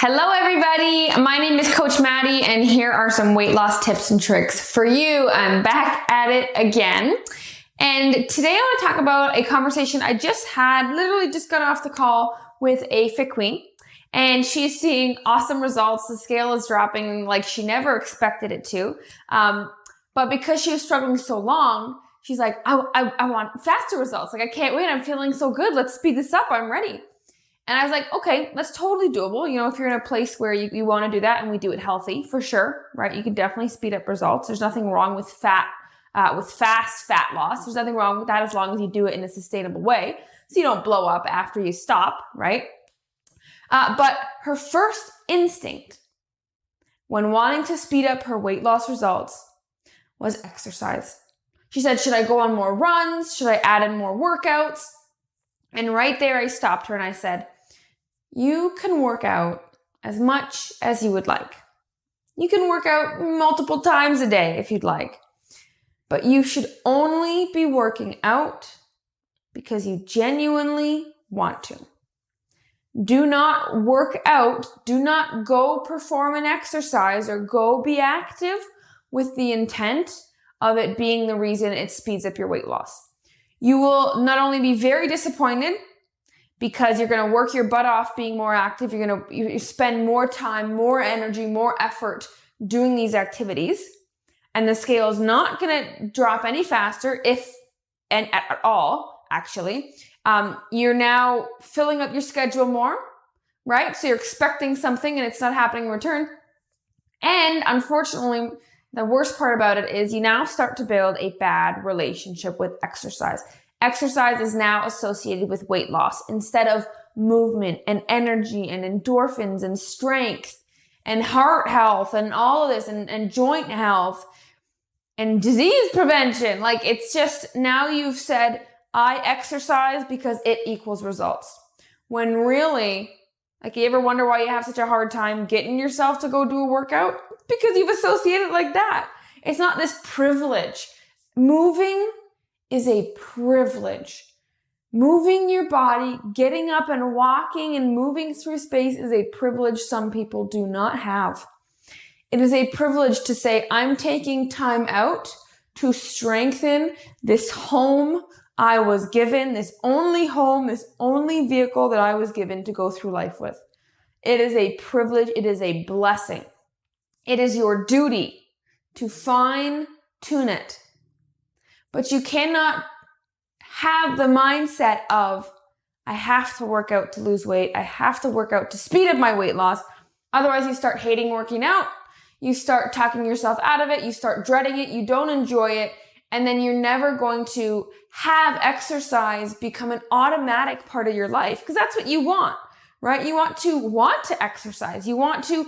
Hello everybody, my name is Coach Maddie and here are some weight loss tips and tricks for you. I'm back at it again. And today I want to talk about a conversation I just had, literally just got off the call with a fit queen. And she's seeing awesome results. The scale is dropping like she never expected it to. But because she was struggling so long, she's like, I want faster results. Like, I can't wait. I'm feeling so good. Let's speed this up. I'm ready. And I was like, okay, that's totally doable. You know, if you're in a place where you want to do that and we do it healthy, for sure, right? You can definitely speed up results. There's nothing wrong with fast fat loss. There's nothing wrong with that as long as you do it in a sustainable way. So you don't blow up after you stop, right? But her first instinct when wanting to speed up her weight loss results was exercise. She said, should I go on more runs? Should I add in more workouts? And right there, I stopped her and I said, you can work out as much as you would like. You can work out multiple times a day if you'd like, but you should only be working out because you genuinely want to. Do not work out, do not go perform an exercise or go be active with the intent of it being the reason it speeds up your weight loss. You will not only be very disappointed because you're going to work your butt off being more active, you spend more time, more energy, more effort doing these activities, and the scale is not going to drop any faster and at all, actually. You're now filling up your schedule more, right? So you're expecting something and it's not happening in return. And unfortunately, the worst part about it is you now start to build a bad relationship with exercise. Exercise is now associated with weight loss instead of movement and energy and endorphins and strength and heart health and all of this and joint health and disease prevention. Like, it's just now you've said, I exercise because it equals results. When really, like, you ever wonder why you have such a hard time getting yourself to go do a workout? Because you've associated it like that. It's not this privilege. Moving is a privilege. Moving your body, getting up and walking and moving through space is a privilege some people do not have. It is a privilege to say, I'm taking time out to strengthen this home I was given, this only home, this only vehicle that I was given to go through life with. It is a privilege. It is a blessing. It is your duty to fine tune it. But you cannot have the mindset of, I have to work out to lose weight. I have to work out to speed up my weight loss. Otherwise, you start hating working out. You start talking yourself out of it. You start dreading it. You don't enjoy it. And then you're never going to have exercise become an automatic part of your life, because that's what you want, right? You want to exercise. You want to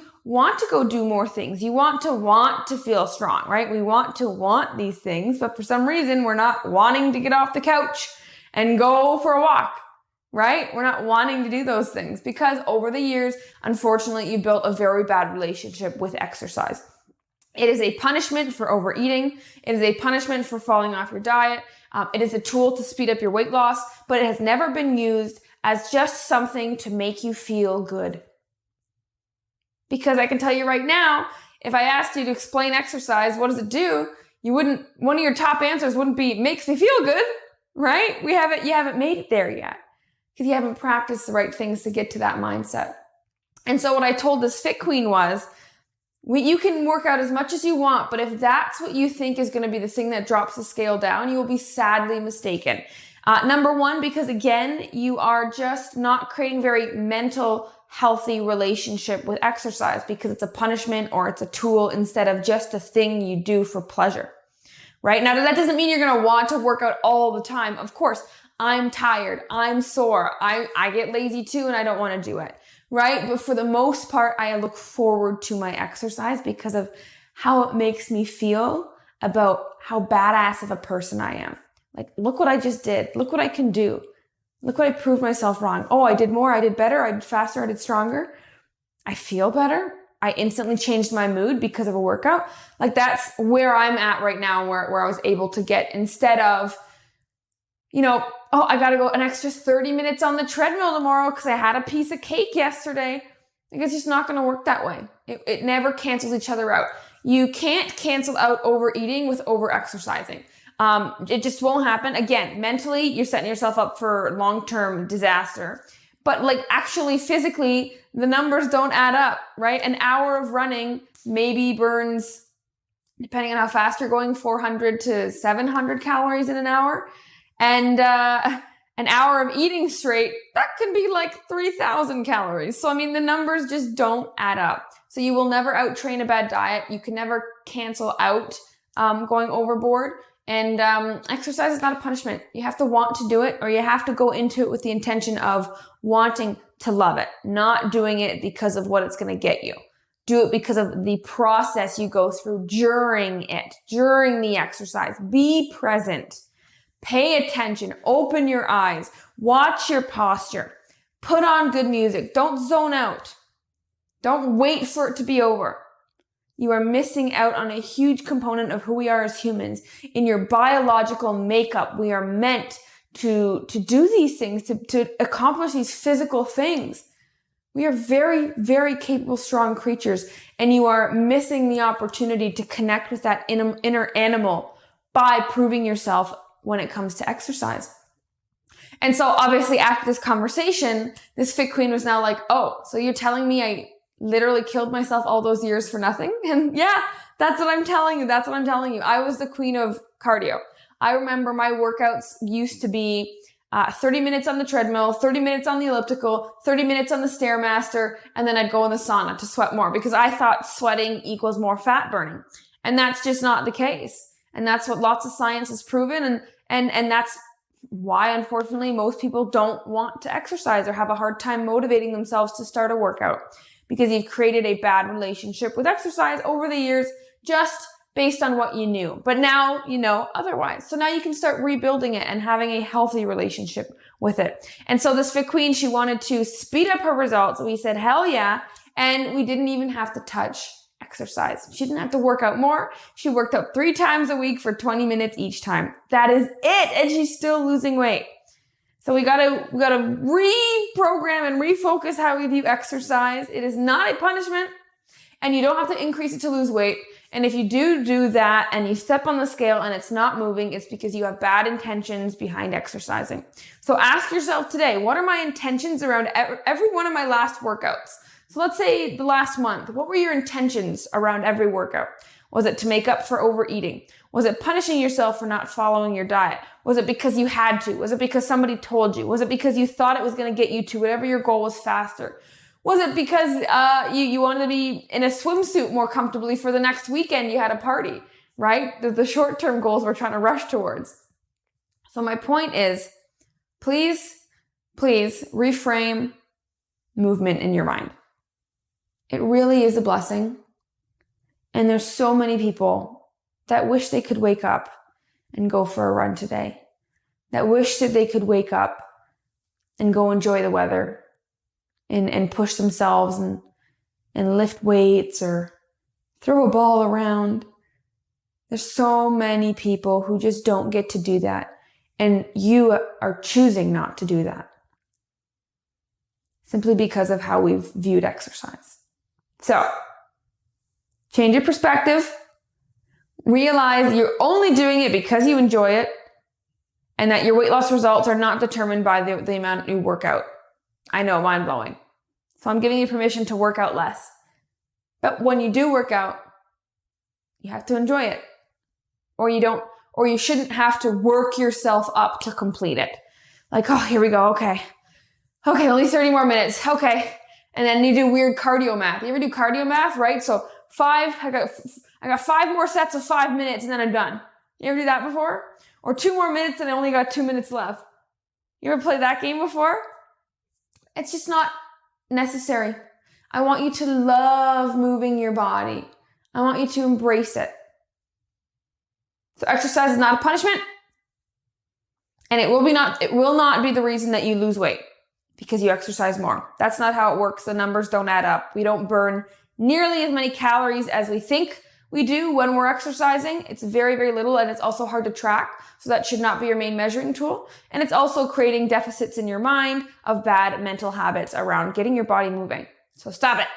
go do more things. You want to feel strong, right? We want these things, but for some reason we're not wanting to get off the couch and go for a walk, right? We're not wanting to do those things because over the years, unfortunately, you built a very bad relationship with exercise. It is a punishment for overeating. It is a punishment for falling off your diet. It is a tool to speed up your weight loss, but it has never been used as just something to make you feel good. Because I can tell you right now, if I asked you to explain exercise, what does it do? One of your top answers wouldn't be, makes me feel good, right? You haven't made it there yet because you haven't practiced the right things to get to that mindset. And so what I told this fit queen was, you can work out as much as you want, but if that's what you think is going to be the thing that drops the scale down, you will be sadly mistaken. Number one, because again, you are just not creating very mental, healthy relationship with exercise because it's a punishment or it's a tool instead of just a thing you do for pleasure, right? Now, that doesn't mean you're going to want to work out all the time. Of course, I'm tired. I'm sore. I get lazy too, and I don't want to do it. Right? But for the most part, I look forward to my exercise because of how it makes me feel about how badass of a person I am. Like, look what I just did. Look what I can do. Look what I proved myself wrong. Oh, I did more. I did better. I did faster. I did stronger. I feel better. I instantly changed my mood because of a workout. Like, that's where I'm at right now, where I was able to get, instead of, oh, I got to go an extra 30 minutes on the treadmill tomorrow because I had a piece of cake yesterday. Like, it's just not going to work that way. It never cancels each other out. You can't cancel out overeating with over-exercising. It just won't happen. Again, mentally, you're setting yourself up for long-term disaster. But like actually physically, the numbers don't add up, right? An hour of running maybe burns, depending on how fast you're going, 400 to 700 calories in an hour. And an hour of eating straight, that can be like 3,000 calories. So, I mean, the numbers just don't add up. So you will never out-train a bad diet. You can never cancel out going overboard. And exercise is not a punishment. You have to want to do it, or you have to go into it with the intention of wanting to love it, not doing it because of what it's going to get you. Do it because of the process you go through during it, during the exercise. Be present. Pay attention. Open your eyes. Watch your posture. Put on good music. Don't zone out. Don't wait for it to be over. You are missing out on a huge component of who we are as humans. In your biological makeup, we are meant to do these things, to accomplish these physical things. We are very, very capable, strong creatures, and you are missing the opportunity to connect with that inner animal by proving yourself when it comes to exercise. And so obviously after this conversation, this fit queen was now like, oh, so you're telling me I literally killed myself all those years for nothing? And yeah, that's what I'm telling you. That's what I'm telling you. I was the queen of cardio. I remember my workouts used to be 30 minutes on the treadmill, 30 minutes on the elliptical, 30 minutes on the Stairmaster, and then I'd go in the sauna to sweat more because I thought sweating equals more fat burning. And that's just not the case. And that's what lots of science has proven. And that's why, unfortunately, most people don't want to exercise or have a hard time motivating themselves to start a workout, because you've created a bad relationship with exercise over the years just based on what you knew. But now you know otherwise. So now you can start rebuilding it and having a healthy relationship with it. And so this fit queen, she wanted to speed up her results. We said, hell yeah. And we didn't even have to touch exercise. She didn't have to work out more. She worked out 3 times a week for 20 minutes each time. That is it. And she's still losing weight. So we gotta reprogram and refocus how we view exercise. It is not a punishment, and you don't have to increase it to lose weight. And if you do that and you step on the scale and it's not moving, it's because you have bad intentions behind exercising. So ask yourself today, what are my intentions around every one of my last workouts? So let's say the last month, what were your intentions around every workout? Was it to make up for overeating? Was it punishing yourself for not following your diet? Was it because you had to? Was it because somebody told you? Was it because you thought it was going to get you to whatever your goal was faster? Was it because you wanted to be in a swimsuit more comfortably for the next weekend you had a party, right? The short-term goals we're trying to rush towards. So my point is, please reframe movement in your mind. It really is a blessing. And there's so many people that wish they could wake up and go for a run today, that wish that they could wake up and go enjoy the weather and push themselves and lift weights or throw a ball around. There's so many people who just don't get to do that. And you are choosing not to do that simply because of how we've viewed exercise. So change your perspective. Realize you're only doing it because you enjoy it, and that your weight loss results are not determined by the amount you work out. I know, mind blowing. So I'm giving you permission to work out less. But when you do work out, you have to enjoy it. Or you shouldn't have to work yourself up to complete it. Like, oh, here we go. Okay, only 30 more minutes. Okay. And then you do weird cardio math. You ever do cardio math, right? So I got 5 more sets of 5 minutes and then I'm done. You ever do that before? Or 2 more minutes and I only got 2 minutes left. You ever played that game before? It's just not necessary. I want you to love moving your body. I want you to embrace it. So exercise is not a punishment. And it will not be the reason that you lose weight because you exercise more. That's not how it works. The numbers don't add up. We don't burn nearly as many calories as we think we do when we're exercising. It's very, very little, and it's also hard to track. So that should not be your main measuring tool. And it's also creating deficits in your mind of bad mental habits around getting your body moving. So stop it.